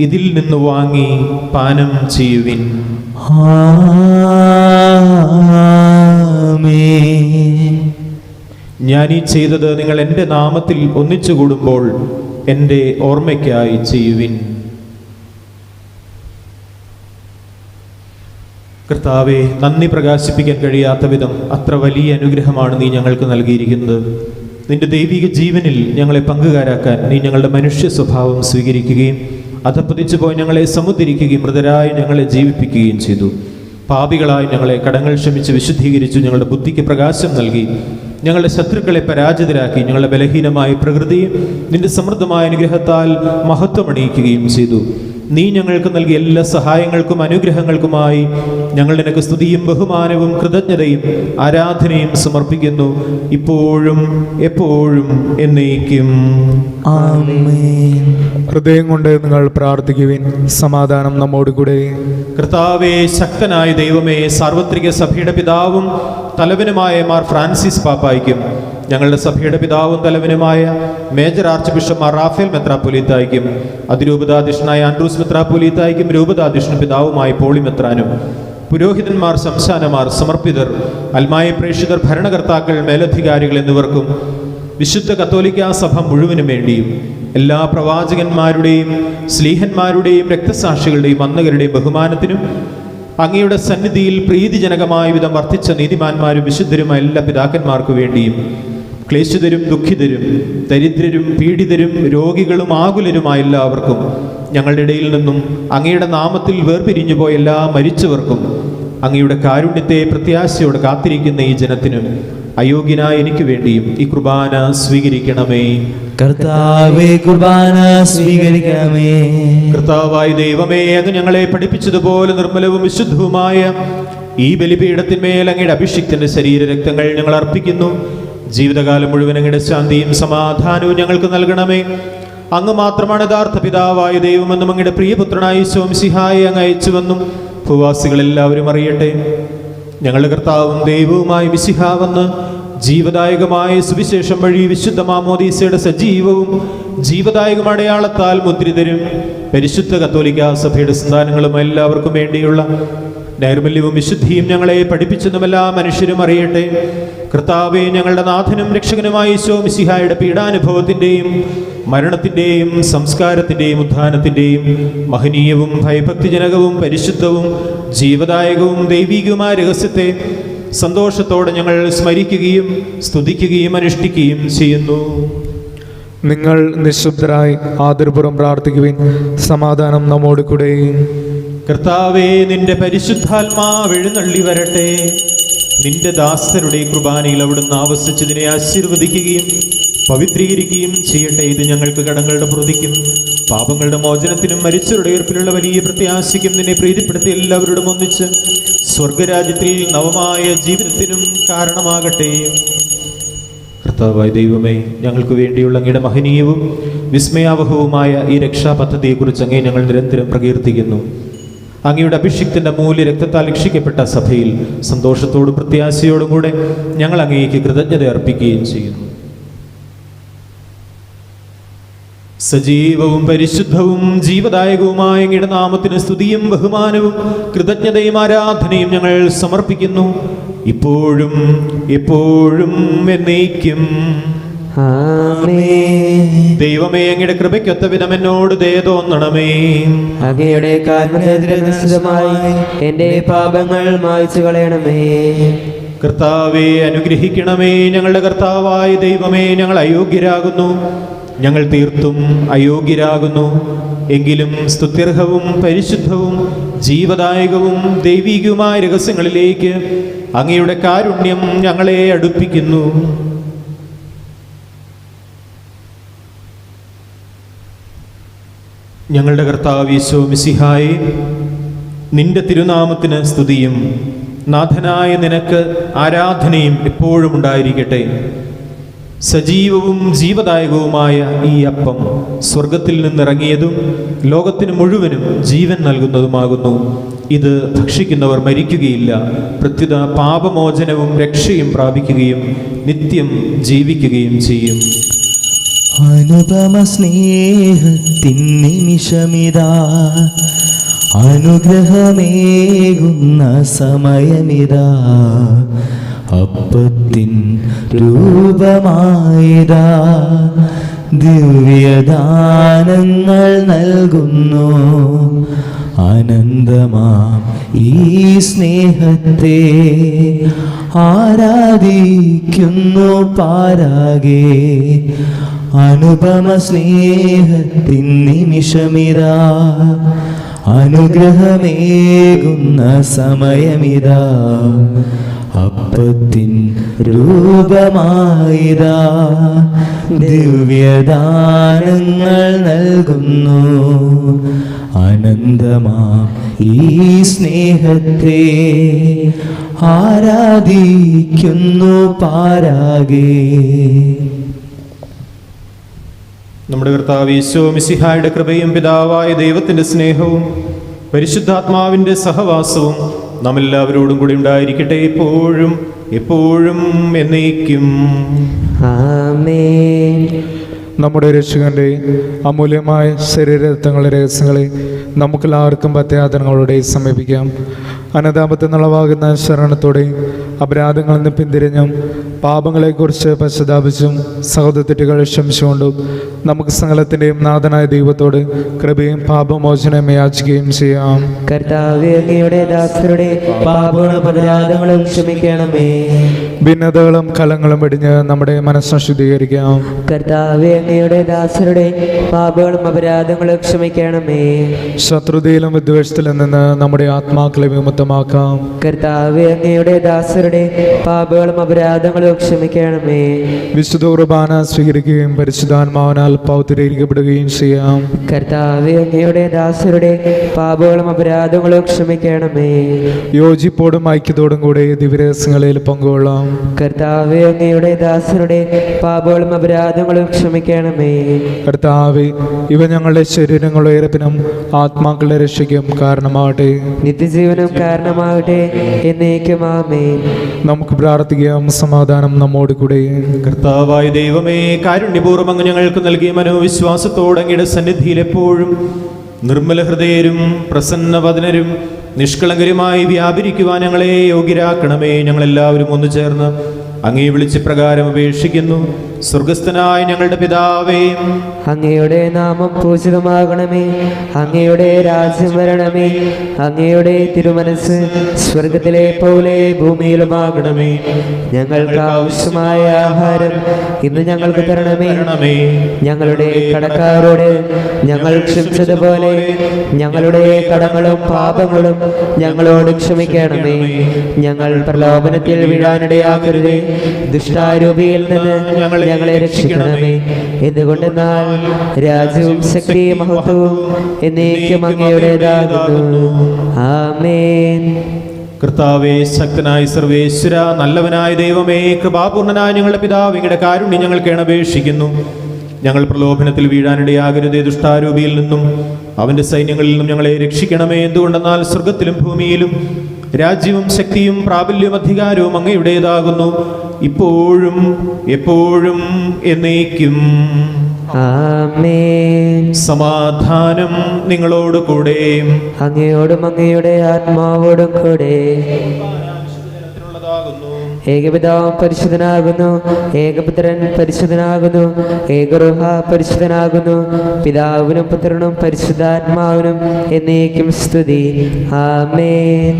ഇതിൽ നിന്ന് വാങ്ങി പാനം ചെയ്യുവിൻ. ആമേൻ. ഞാൻ ഈ ചെയ്തത് നിങ്ങൾ എൻ്റെ നാമത്തിൽ ഒന്നിച്ചു കൂടുമ്പോൾ എൻ്റെ ഓർമ്മയ്ക്കായി ചെയ്യുവിൻ. കർത്താവെ, നന്ദി പ്രകാശിപ്പിക്കാൻ കഴിയാത്ത വിധം അത്ര വലിയ അനുഗ്രഹമാണ് നീ ഞങ്ങൾക്ക് നൽകിയിരിക്കുന്നത്. നിന്റെ ദൈവിക ജീവനിൽ ഞങ്ങളെ പങ്കുകാരാക്കാൻ നീ ഞങ്ങളുടെ മനുഷ്യ സ്വഭാവം സ്വീകരിക്കുകയും അധപ്പതിച്ചു പോയി ഞങ്ങളെ സമുദ്ധരിക്കുകയും മൃതരായി ഞങ്ങളെ ജീവിപ്പിക്കുകയും ചെയ്തു. പാപികളായി ഞങ്ങളെ കടങ്ങൾ ക്ഷമിച്ച് വിശുദ്ധീകരിച്ചു. ഞങ്ങളുടെ ബുദ്ധിക്ക് പ്രകാശം നൽകി. ഞങ്ങളുടെ ശത്രുക്കളെ പരാജിതരാക്കി. ഞങ്ങളുടെ ബലഹീനമായ പ്രകൃതിയെ നിന്റെ സമൃദ്ധമായ അനുഗ്രഹത്താൽ മഹത്വമണിയിക്കുകയും ചെയ്തു. നീ ഞങ്ങൾക്ക് നൽകിയ എല്ലാ സഹായങ്ങൾക്കും അനുഗ്രഹങ്ങൾക്കുമായി ഞങ്ങൾ നിനക്ക് സ്തുതിയും ബഹുമാനവും കൃതജ്ഞതയും ആരാധനയും സമർപ്പിക്കുന്നു, ഇപ്പോഴും എപ്പോഴും എന്നേക്കും. ആമേൻ. ഹൃദയം കൊണ്ട് നിങ്ങൾ പ്രാർത്ഥിക്കുവിൻ. സമാധാനം നമ്മോട് കൂടെ. കർത്താവേ, ശക്തനായ ദൈവമേ, സാർവത്രിക സഭയുടെ പിതാവും തലവനുമായ മാർ ഫ്രാൻസിസ് പാപ്പായ്ക്കും ഞങ്ങളുടെ സഭയുടെ പിതാവും തലവനുമായ major archbishop Mar Raphael മെത്രാപ്പൊലീത്തായ്ക്കും അതിരൂപതാധ്യക്ഷനായ ആൻഡ്രൂസ് മെത്രാപ്പൊലീത്തായ്ക്കും രൂപതാധ്യക്ഷനും പിതാവുമായ പോളി മെത്രാനും പുരോഹിതന്മാർ, സംസ്ഥാനമാർ, സമർപ്പിതർ, അൽമായ പ്രേക്ഷിതർ, ഭരണകർത്താക്കൾ, മേലധികാരികൾ എന്നിവർക്കും വിശുദ്ധ കത്തോലിക്കാ സഭ മുഴുവനും വേണ്ടിയും എല്ലാ പ്രവാചകന്മാരുടെയും സ്ലീഹന്മാരുടെയും രക്തസാക്ഷികളുടെയും അന്നകരുടെയും ബഹുമാനത്തിനും അങ്ങയുടെ സന്നിധിയിൽ പ്രീതിജനകമായ വിധം വർദ്ധിച്ച നീതിമാന്മാരും വിശുദ്ധരുമായ എല്ലാ പിതാക്കന്മാർക്കു വേണ്ടിയും ക്ലേശിതരും ദുഃഖിതരും ദരിദ്രരും പീഡിതരും രോഗികളും ആകുലരുമായ എല്ലാവർക്കും ഞങ്ങളുടെ ഇടയിൽ നിന്നും അങ്ങയുടെ നാമത്തിൽ വേർപിരിഞ്ഞു പോയ എല്ലാ മരിച്ചവർക്കും അങ്ങയുടെ കാരുണ്യത്തെ പ്രത്യാശയോടെ കാത്തിരിക്കുന്ന ഈ ജനത്തിനും അയോഗ്യനായ എനിക്ക് വേണ്ടിയും ഈ കുർബാന സ്വീകരിക്കണമേ. കർത്താവേ, കുർബാന സ്വീകരിക്കണമേ. കർത്താവായ ദൈവമേ, അങ്ങ് ഞങ്ങളെ പഠിപ്പിച്ചതുപോലെ നിർമ്മലവും വിശുദ്ധവുമായ ഈ ബലിപീഠത്തിന്മേൽ അങ്ങയുടെ അഭിഷിക്തന്റെ ശരീരരക്തങ്ങൾ ഞങ്ങൾ അർപ്പിക്കുന്നു. ജീവിതകാലം മുഴുവൻ അങ്ങയുടെ ശാന്തിയും സമാധാനവും ഞങ്ങൾക്ക് നൽകണമേ. അങ്ങ് മാത്രമാണ് യഥാർത്ഥ പിതാവായ ദൈവമെന്നും അങ്ങയുടെ പ്രിയപുത്രനായ ഈശോ മിശിഹായെ അങ്ങ് അയച്ചുവെന്നും ഭൂവാസികളെല്ലാവരും അറിയട്ടെ. ഞങ്ങളുടെ കർത്താവും ദൈവവുമായ മിശിഹാ വന്ന് ജീവദായകമായ സുവിശേഷം വഴി വിശുദ്ധ മാമോദീസയുടെ സജീവവും ജീവദായകം അടയാളത്താൽ മുദ്രിതരും പരിശുദ്ധ കത്തോലിക്കാ സഭയുടെ സന്താനങ്ങളും എല്ലാവർക്കും വേണ്ടിയുള്ള നൈർമല്യവും വിശുദ്ധിയും ഞങ്ങളെ പഠിപ്പിച്ചെന്നും എല്ലാ മനുഷ്യരും അറിയട്ടെ. കർത്താവേ, ഞങ്ങളുടെ നാഥനും രക്ഷകനുമായ ഈശോ മിശിഹായുടെ പീഡാനുഭവത്തിൻ്റെയും മരണത്തിൻ്റെയും സംസ്കാരത്തിൻ്റെയും ഉത്ഥാനത്തിൻ്റെയും മഹനീയവും ഭയഭക്തിജനകവും പരിശുദ്ധവും ജീവദായകവും ദൈവികവുമായ രഹസ്യത്തെ സന്തോഷത്തോടെ ഞങ്ങൾ സ്മരിക്കുകയും സ്തുതിക്കുകയും അനുഷ്ഠിക്കുകയും ചെയ്യുന്നു. നിങ്ങൾ നിശബ്ദരായി ആദരപൂർവ്വം പ്രാർത്ഥിക്കുവിൻ. സമാധാനം നമ്മോട് കൂടെ. കർത്താവേ, നിന്റെ പരിശുദ്ധാത്മാവ് എഴുന്നള്ളി വരട്ടെ. നിന്റെ ദാസരുടെ കുർബാനയിൽ അവിടുന്ന് ആവസിച്ചതിനെ ആശീർവദിക്കുകയും പവിത്രീകരിക്കുകയും ചെയ്യട്ടെ. ഇത് ഞങ്ങൾക്ക് കടങ്ങളുടെ പ്രതിക്കും പാപങ്ങളുടെ മോചനത്തിനും മരിച്ചവരുടെ ഉയർപ്പിലുള്ള വലിയ പ്രത്യാശയ്ക്കും നിന്നെ പ്രീതിപ്പെടുത്തി എല്ലാവരോടും ഒന്നിച്ച് സ്വർഗരാജ്യത്തിൽ നവമായ ജീവിതത്തിനും കാരണമാകട്ടെ. കർത്താവായ ദൈവമേ, ഞങ്ങൾക്ക് വേണ്ടിയുള്ള അങ്ങയുടെ മഹനീയവും വിസ്മയാവഹവുമായ ഈ രക്ഷാപദ്ധതിയെക്കുറിച്ച് അങ്ങേ ഞങ്ങൾ നിരന്തരം പ്രകീർത്തിക്കുന്നു. അങ്ങയുടെ അഭിഷിക്തന്റെ മൂല്യ രക്തത്താൽ രക്ഷിക്കപ്പെട്ട സഭയിൽ സന്തോഷത്തോടും പ്രത്യാശയോടും കൂടെ ഞങ്ങൾ അങ്ങേക്ക് കൃതജ്ഞത അർപ്പിക്കുകയും ചെയ്യുന്നു. സജീവവും പരിശുദ്ധവും ജീവദായകവുമായ അങ്ങയുടെ നാമത്തിന് സ്തുതിയും ബഹുമാനവും കൃതജ്ഞതയും ആരാധനയും ഞങ്ങൾ സമർപ്പിക്കുന്നു, ഇപ്പോഴും എപ്പോഴും എന്നേക്കും. ദൈവമേ, അങ്ങയുടെ കൃപയ്ക്കൊത്ത വിധം എന്നോട് ദയ തോന്നണമേ. അങ്ങയുടെ കാരുണ്യത്തിനനുസൃതമായി എന്റെ പാപങ്ങൾ മായ്ച്ചു കളയണമേ. കർത്താവെ, അനുഗ്രഹിക്കണമേ. ഞങ്ങളുടെ കർത്താവായ ദൈവമേ, ഞങ്ങൾ അയോഗ്യരാകുന്നു, ഞങ്ങൾ തീർത്തും അയോഗ്യരാകുന്നു. എങ്കിലും സ്തുത്യർഹവും പരിശുദ്ധവും ജീവദായകവും ദൈവികവുമായ രഹസ്യങ്ങളിലേക്ക് അങ്ങയുടെ കാരുണ്യം ഞങ്ങളെ അടുപ്പിക്കുന്നു. ഞങ്ങളുടെ കർത്താവ് ഈശോ മിശിഹായേ, നിന്റെ തിരുനാമത്തിന് സ്തുതിയും നാഥനായ നിനക്ക് ആരാധനയും എപ്പോഴും ഉണ്ടായിരിക്കട്ടെ. സജീവവും ജീവദായകവുമായ ഈ അപ്പം സ്വർഗത്തിൽ നിന്നിറങ്ങിയതും ലോകത്തിന് മുഴുവനും ജീവൻ നൽകുന്നതുമാകുന്നു. ഇത് ഭക്ഷിക്കുന്നവർ മരിക്കുകയില്ല, പ്രത്യുത പാപമോചനവും രക്ഷയും പ്രാപിക്കുകയും നിത്യം ജീവിക്കുകയും ചെയ്യും. അനുപമ സ്നേഹത്തിൻ നിമിഷമിതാ, അനുഗ്രഹമേകുന്ന സമയമിതാ, അപ്പത്തിൻ രൂപമായിതാ, ദിവ്യദാനങ്ങൾ നൽകുന്നു. അനന്തമാം ഈ സ്നേഹത്തെ ആരാധിക്കുന്നു പാരാകെ. അനുപമ സ്നേഹത്തിൻ നിമിഷമിതാ, അനുഗ്രഹമേകുന്ന സമയമിതാ, അപ്പത്തിൻ രൂപമായിതാ, ദിവ്യദാനങ്ങൾ നൽകുന്നു. അനന്തമാം ഈ സ്നേഹത്തെ ആരാധിക്കുന്നു പാരാകെ. നമ്മുടെ കർത്താവ് ഈശോ മിശിഹായുടെ കൃപയും പിതാവായ ദൈവത്തിൻ്റെ സ്നേഹവും പരിശുദ്ധാത്മാവിൻ്റെ സഹവാസവും നമ്മെല്ലാവരോടും കൂടി ഉണ്ടായിരിക്കട്ടെ, എപ്പോഴും എപ്പോഴും എന്നേക്കും. ആമേൻ. നമ്മുടെ രക്ഷകന്റെ അമൂല്യമായ ശരീരരക്തങ്ങളുടെ രഹസ്യങ്ങളെ നമുക്കെല്ലാവർക്കും ഭക്തിയാദരങ്ങളോടെ സമീപിക്കാം. അനതാപത്തിൽ നിളവാകുന്ന ശരണത്തോടെ അപരാധങ്ങളിൽ നിന്ന് പിന്തിരിഞ്ഞും പാപങ്ങളെക്കുറിച്ച് പശ്ചാത്താപിച്ചും സഹോദരത്തെറ്റുകൾ ക്ഷമിച്ചുകൊണ്ടും നമുക്ക് സകലത്തിൻ്റെയും നാഥനായ ദൈവത്തോട് കൃപയും പാപമോചനവും യാചിക്കുകയും ചെയ്യാം. കർത്താവേ, അങ്ങയുടെ ദാസരുടെ പാപങ്ങളും അപരാധങ്ങളും ക്ഷമിക്കണമേ. ഭിന്നതകളും കലങ്ങളും വെടിഞ്ഞ് നമ്മുടെ മനസ്സിനെ ശുദ്ധീകരിക്കാം. കർത്താവേ, അങ്ങയുടെ ദാസരുടെ പാപങ്ങളും അപരാധങ്ങളും ക്ഷമിക്കണമേ. ശത്രുതയിലും വിദ്വേഷത്തിലും നിന്ന് നമ്മുടെ ആത്മാക്കളെ വിമുക്തമാക്കാം. കർത്താവേ, അങ്ങയുടെ ദാസരുടെ പാപങ്ങളും അപരാധങ്ങളും ക്ഷമിക്കണമേ. വിശുദ്ധ കുർബാന സ്വീകരിക്കുകയും പരിശുദ്ധാത്മാവിനാൽ പൗത്രീകരിക്കപ്പെടുകയും ചെയ്യാം. കർത്താവേ, അങ്ങയുടെ ദാസരുടെ പാപങ്ങളും അപരാധങ്ങളും ക്ഷമിക്കണമേ. യോജിപ്പോടും ഐക്യത്തോടും കൂടെ ദിവ്യരഹസ്യങ്ങളിൽ പങ്കുകൊള്ളാം. കർത്താവേ, അങ്ങയുടെ ദാസരുടെ പാപങ്ങളും അപരാധങ്ങളും ക്ഷമിക്കണമേ. കർത്താവേ, ഇവ ഞങ്ങളുടെ ശരീരങ്ങളുടെ ഉയരപ്പിനും ആത്മാക്കളുടെ രക്ഷയ്ക്കും കാരണമാകട്ടെ, നിത്യജീവനും കാരണമാകട്ടെ, എന്നേക്കും ആമേൻ. നമുക്ക് പ്രാർത്ഥിക്കാം. സമാധാനം നമ്മോട് കൂടെ. കർത്താവായ ദൈവമേ, കാരുണ്യപൂർവ്വം അങ്ങ് ഞങ്ങൾക്ക് നൽകിയ മനോവിശ്വാസത്തോടെ അങ്ങയുടെ സന്നിധിയിൽ എപ്പോഴും നിർമ്മല ഹൃദയരും പ്രസന്നവദനരും നിഷ്കളങ്കരുമായി വ്യാപരിക്കുവാൻ ഞങ്ങളെ യോഗ്യരാക്കണമേ. ഞങ്ങളെല്ലാവരും ഒന്നു ചേർന്ന് അങ്ങേ വിളിച്ച് പ്രകാരം അപേക്ഷിക്കുന്നു. സ്വർഗസ്ഥനായ ഞങ്ങളുടെ പിതാവേ, അങ്ങയുടെ നാമം പൂജിതമാകണമേ. അങ്ങയുടെ രാജ്യം വരണമേ. അങ്ങയുടെ തിരുമനസ് സ്വർഗത്തിലെ പോലെ ഭൂമിയിലുമാകണമേ. ഞങ്ങൾക്ക് ആവശ്യമായ ആഹാരം ഇന്ന് ഞങ്ങൾക്ക് തരണമേ. ഞങ്ങളുടെ കടക്കാരോട് ഞങ്ങൾ ക്ഷമിച്ചതുപോലെ ഞങ്ങളുടെ കടങ്ങളും പാപങ്ങളും ഞങ്ങളോട് ക്ഷമിക്കണമേ. ഞങ്ങൾ പ്രലോഭനത്തിൽ വീഴാനിടയാക്കരുതേ, ദുഷ്ടാരൂപിയിൽ നിന്ന് ഞങ്ങളെ രക്ഷിക്കണമേ. എന്തുകൊണ്ടെന്നാൽ രാജ്യവും ശക്തിയും മഹത്വവും എന്നേക്കും അങ്ങയുടേതാകുന്നു. ആമേൻ. കർത്താവേ, ശക്തനായ സർവേശ്വര, നല്ലവനായ ദൈവമേ, കൃപാപൂർണനായ ഞങ്ങളുടെ പിതാവ്, അങ്ങയുടെ കാരുണ്യം ഞങ്ങൾക്ക് അപേക്ഷിക്കുന്നു. ഞങ്ങൾ പ്രലോഭനത്തിൽ വീഴാനിടയാകരുതേ, ദുഷ്ടാരൂപിയിൽ നിന്നും അവന്റെ സൈന്യങ്ങളിൽ നിന്നും ഞങ്ങളെ രക്ഷിക്കണമേ. എന്തുകൊണ്ടെന്നാൽ സ്വർഗത്തിലും ഭൂമിയിലും രാജ്യവും ശക്തിയും പ്രാബല്യവും അധികാരവും അങ്ങയുടേതാകുന്നു, ഇപ്പോഴും എപ്പോഴും എന്നേക്കും. ആമേൻ. സമാധാനം നിങ്ങളോട് കൂടെ. അങ്ങയോടും അങ്ങയുടെ ആത്മാവോടും കൂടെ. ഏകപിതാവും പരിശുദ്ധനാകുന്നു, ഏകപുത്രൻ പരിശുദ്ധനാകുന്നു, ഏകറുഹ പരിശുദ്ധനാകുന്നു, പിതാവിനും പുത്രനും പരിശുദ്ധാത്മാവിനും എന്നേക്കും സ്തുതി. ആമേൻ.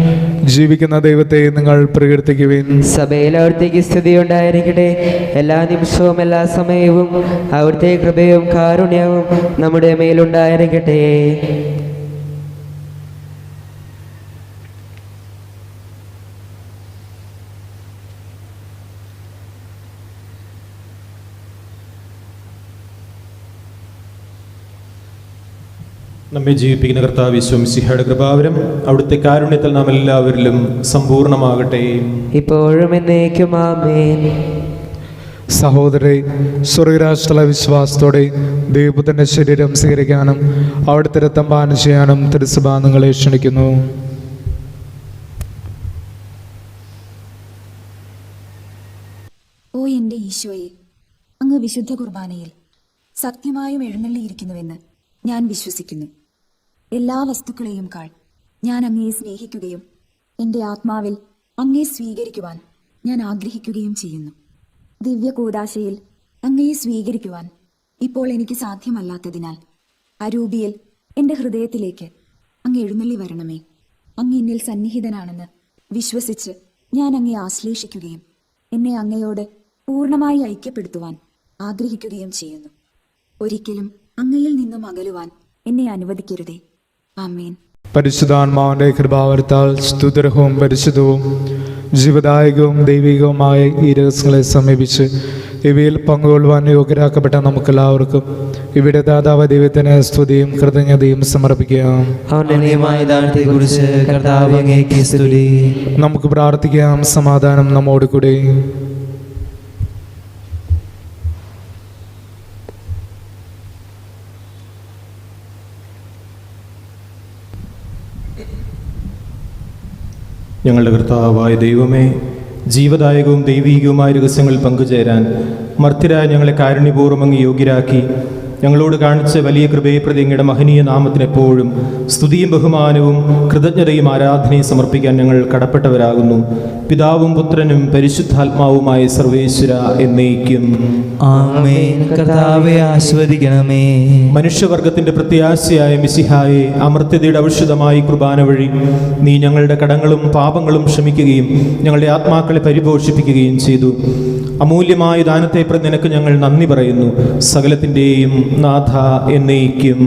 ജീവിക്കുന്ന ദൈവത്തെ നിങ്ങൾ പ്രകീർത്തിക്കുവിൻ. സഭയിൽ അവിടുത്തേക്ക് സ്തുതി ഉണ്ടായിരിക്കട്ടെ. എല്ലാ നിമിഷവും എല്ലാ സമയവും അവിടുത്തെ കൃപയും കാരുണ്യവും നമ്മുടെ മേലുണ്ടായിരിക്കട്ടെ. നമ്മെ ജീവിപ്പിക്കുന്ന കർത്താവ് ഈശോ മിശിഹായുടെ കൃപാവരം അവിടുത്തെ കാരുണ്യത്തിൽ നാം എല്ലാവരിലും സമ്പൂർണ്ണമാകട്ടെ, ഇപ്പോഴും എന്നേക്കും. ആമേൻ. സഹോദരരെ, സ്വർഗരാഷ്ട്ര വിശ്വാസത്തോടെ ദൈവത്തിന്റെ ശരീരം സ്വീകരിക്കാനും അവിടുത്തെ രക്തം പാനം ചെയ്യാനും തിരുസഭ നിങ്ങളെ ക്ഷണിക്കുന്നു. ഈശോയെ, അങ്ങ് വിശുദ്ധ കുർബാനയിൽ സത്യമായും എഴുന്നള്ളിയിരിക്കുന്നുവെന്ന് ഞാൻ വിശ്വസിക്കുന്നു. എല്ലാ വസ്തുക്കളെയും കാൾ ഞാൻ അങ്ങയെ സ്നേഹിക്കുകയും എൻ്റെ ആത്മാവിൽ അങ്ങയെ സ്വീകരിക്കുവാൻ ഞാൻ ആഗ്രഹിക്കുകയും ചെയ്യുന്നു. ദിവ്യ കൂദാശയിൽ അങ്ങയെ സ്വീകരിക്കുവാൻ ഇപ്പോൾ എനിക്ക് സാധ്യമല്ലാത്തതിനാൽ അരൂപിയിൽ എൻ്റെ ഹൃദയത്തിലേക്ക് അങ്ങ് എഴുന്നള്ളി വരണമേ. അങ്ങ് എന്നിൽ സന്നിഹിതനാണെന്ന് വിശ്വസിച്ച് ഞാൻ അങ്ങയെ ആശ്ലേഷിക്കുകയും എന്നെ അങ്ങയോട് പൂർണ്ണമായി ഐക്യപ്പെടുത്തുവാൻ ആഗ്രഹിക്കുകയും ചെയ്യുന്നു. ഒരിക്കലും അങ്ങയിൽ നിന്നും അകലുവാൻ എന്നെ അനുവദിക്കരുതേ. ആമേൻ. പരിശുദ്ധാത്മാവിന്റെ കൃപാവരത്താൽ സ്തുതിർഹവും പരിശുദ്ധവും ജീവദായകവും ദൈവികവുമായ ഈ രഹസ്യങ്ങളെ സമീപിച്ച് ഇവയിൽ പങ്കുകൊള്ളുവാൻ യോഗ്യരാക്കപ്പെട്ട നമുക്കെല്ലാവർക്കും ഇവിടെ ദാതാവ് ദൈവത്തിന് സ്തുതിയും കൃതജ്ഞതയും സമർപ്പിക്കാം. ദാനത്തെക്കുറിച്ച് കർത്താവേ അങ്ങേക്ക് സ്തുതി. നമുക്ക് പ്രാർത്ഥിക്കാം. സമാധാനം നമ്മോട് കൂടെ. ഞങ്ങളുടെ കർത്താവായ ദൈവമേ, ജീവദായകവും ദൈവീകവുമായ രഹസ്യങ്ങൾ പങ്കുചേരാൻ മർത്യരായ ഞങ്ങളെ കാരുണ്യപൂർവ്വം അങ്ങ് യോഗ്യരാക്കി ഞങ്ങളോട് കാണിച്ച വലിയ കൃപയെ പ്രതി അങ്ങയുടെ മഹനീയ നാമത്തിന് എപ്പോഴും സ്തുതിയും ബഹുമാനവും കൃതജ്ഞതയും ആരാധനയും സമർപ്പിക്കാൻ ഞങ്ങൾ കടപ്പെട്ടവരാകുന്നു. പിതാവും പുത്രനും പരിശുദ്ധാത്മാവുമായ സർവേശ്വര എന്നേക്കും ആമേൻ. കർത്താവേ ആസ്വദിക്കണമേ. മനുഷ്യവർഗത്തിന്റെ പ്രത്യാശയായ മിശിഹായെ, അമർത്യതയുടെ ഔഷധമായി കുർബാന വഴി നീ ഞങ്ങളുടെ കടങ്ങളും പാപങ്ങളും ക്ഷമിക്കുകയും ഞങ്ങളുടെ ആത്മാക്കളെ പരിപോഷിപ്പിക്കുകയും ചെയ്തു. അമൂല്യമായ ദാനത്തെ പ്രതി നിനക്ക് ഞങ്ങൾ നന്ദി പറയുന്നു. സകലത്തിൻ്റെയും നാഥ എന്നേക്കും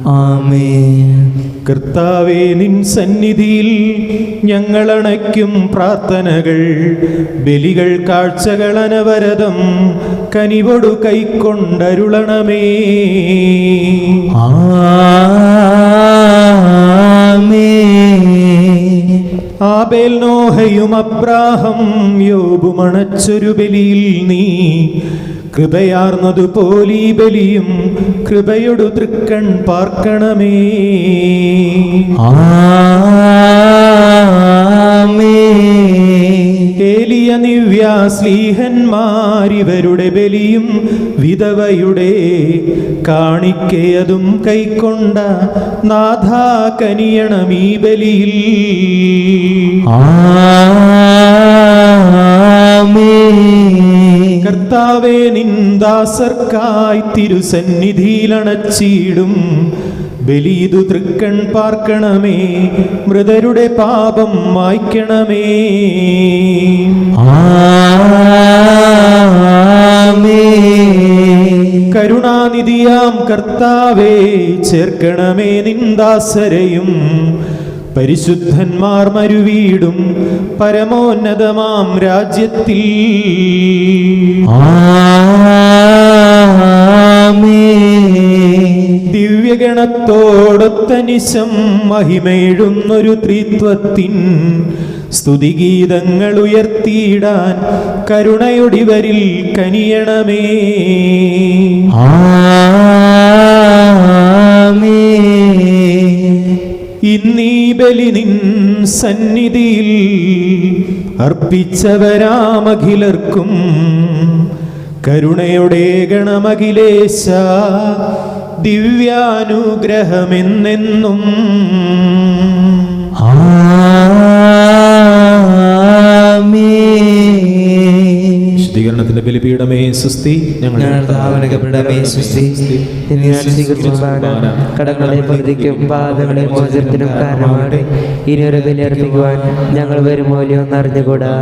ആമേൻ. കർത്താവേ, നിൻ സന്നിധിയിൽ ഞങ്ങളണയ്ക്കും പ്രാർത്ഥനകൾ, ബലികൾ, കാഴ്ചകൾ അനവരതം കനിവൊടു കൈക്കൊണ്ടരുളണമേ. ആബേൽ, നോഹയും അബ്രാഹം യോബുമണച്ചൊരു ബലിയിൽ നീ കൃപയാർന്നതുപോലീ ബലിയും കൃപയൊടു തൃക്കൺ പാർക്കണമേ. ഏലിയ, നിവ്യ, സ്ലീഹന്മാരിവരുടെ ബലിയും വിധവയുടെ കാണിക്കയതും കൈക്കൊണ്ട നാഥാ കനിയണമീ ബലിയിൽ. കർത്താവേ, നിന്ദാസർക്കായി തിരുസന്നിധിയിലണച്ചിടും ബലിയിതു തൃക്കൺ പാർക്കണമേ. മൃതരുടെ പാപം മായ്ക്കണമേ. കരുണാനിധിയാം കർത്താവേ, ചേർക്കണമേ നിന്ദാസരെയും പരിശുദ്ധന്മാർ മരുവീടും പരമോന്നതമാം രാജ്യത്തിൽ. ദിവ്യഗണത്തോടൊത്തനിശം മഹിമേഴുന്നൊരു ത്രിത്വത്തിൻ സ്തുതിഗീതങ്ങൾ ഉയർത്തിയിടാൻ കരുണയൊടിവരിൽ കനിയണമേ. ഇന്നീ ബലി നിൻ സന്നിധിയിൽ അർപ്പിച്ചവരാമഖിലർക്കും കരുണയുടെ ഗണമഖിലേശ ദിവ്യാനുഗ്രഹമെന്നെന്നും. ശുദ്ധീകരണത്തിന്റെ ബലിപീഠമേ സുസ്തി. കടങ്ങളെ പ്രതിക്കും പാപങ്ങളെ മോചനത്തിനും കാരണമാണ്. ഇനിയൊരു ബലി അർപ്പിക്കുവാൻ ഞങ്ങൾ വരുമോലെയൊന്നും അറിഞ്ഞുകൂടാ.